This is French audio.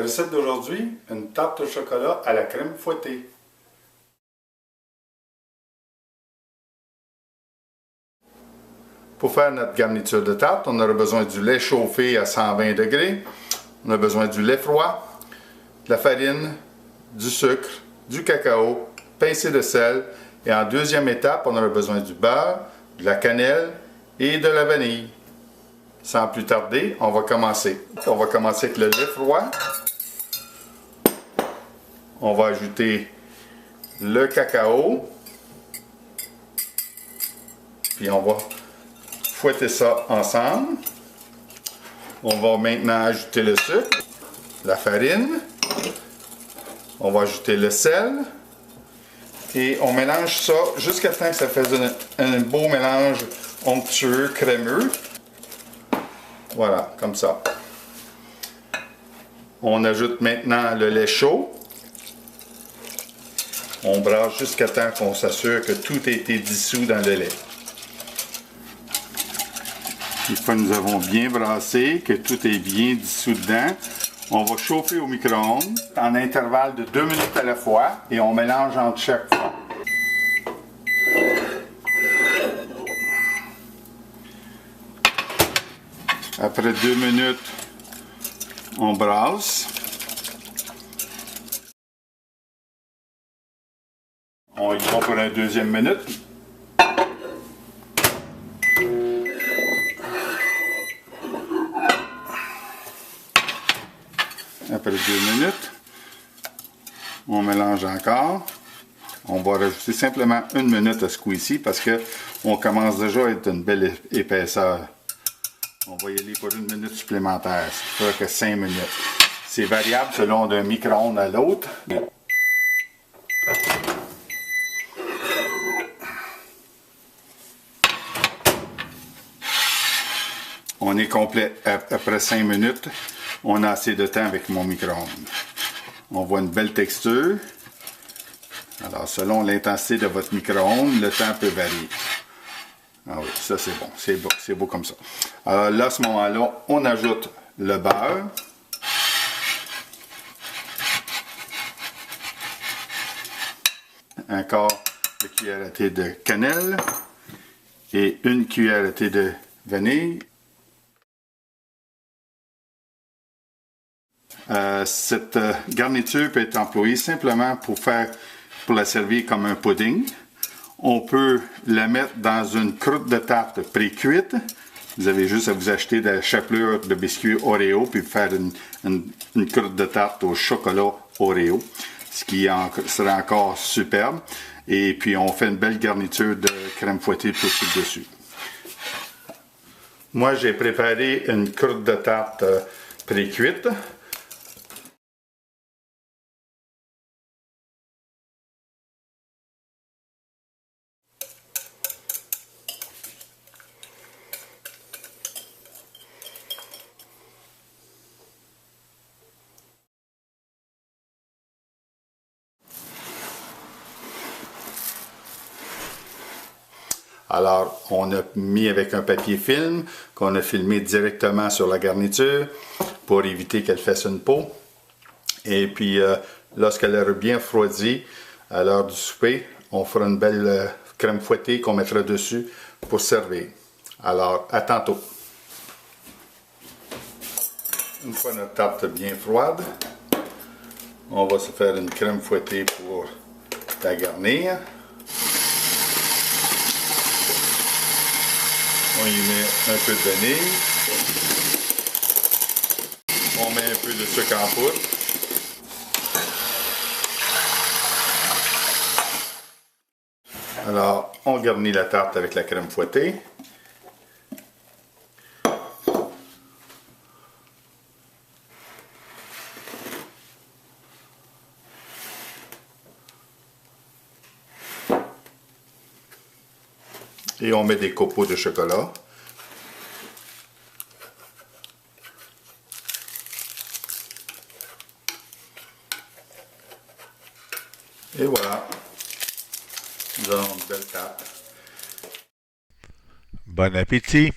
Recette d'aujourd'hui, une tarte au chocolat à la crème fouettée. Pour faire notre garniture de tarte, on aura besoin du lait chauffé à 120 degrés, on a besoin du lait froid, de la farine, du sucre, du cacao, pincée de sel, et en deuxième étape, on aura besoin du beurre, de la cannelle et de la vanille. Sans plus tarder, on va commencer. On va commencer avec le lait froid. On va ajouter le cacao. Puis on va fouetter ça ensemble. On va maintenant ajouter le sucre, la farine. On va ajouter le sel. Et on mélange ça jusqu'à temps que ça fasse un beau mélange onctueux, crémeux. Voilà, comme ça. On ajoute maintenant le lait chaud. On brasse jusqu'à temps qu'on s'assure que tout a été dissous dans le lait. Une fois que nous avons bien brassé, que tout est bien dissous dedans, on va chauffer au micro-ondes en intervalle de 2 minutes à la fois et on mélange entre chaque fois. Après 2 minutes, on brasse. On y va pour une deuxième minute. Après 2 minutes, on mélange encore. On va rajouter simplement 1 minute à ce coup-ci parce qu'on commence déjà à être une belle épaisseur. On va y aller pour 1 minute supplémentaire, ce qui fera que 5 minutes. C'est variable selon d'un micro-ondes à l'autre. On est complet après 5 minutes. On a assez de temps avec mon micro-ondes. On voit une belle texture. Alors, selon l'intensité de votre micro-ondes, le temps peut varier. Ah oui, ça c'est bon. C'est beau comme ça. Alors là, à ce moment-là, on ajoute le beurre. Encore une cuillère à thé de cannelle. Et 1 cuillère à thé de vanille. Cette garniture peut être employée simplement pour la servir comme un pudding. On peut la mettre dans une croûte de tarte pré-cuite. Vous avez juste à vous acheter de la chapelure de biscuits Oreo puis faire une croûte de tarte au chocolat Oreo, ce qui sera encore superbe. Et puis on fait une belle garniture de crème fouettée tout dessus. Moi, j'ai préparé une croûte de tarte pré-cuite. Alors, on a mis avec un papier film qu'on a filmé directement sur la garniture pour éviter qu'elle fasse une peau. Et puis, lorsqu'elle aura bien refroidi, à l'heure du souper, on fera une belle crème fouettée qu'on mettra dessus pour servir. Alors, à tantôt. Une fois notre tarte bien froide, on va se faire une crème fouettée pour la garnir. On y met un peu de vanille. On met un peu de sucre en poudre. Alors, on garnit la tarte avec la crème fouettée. Et on met des copeaux de chocolat. Et voilà. Nous avons une belle tarte. Bon appétit!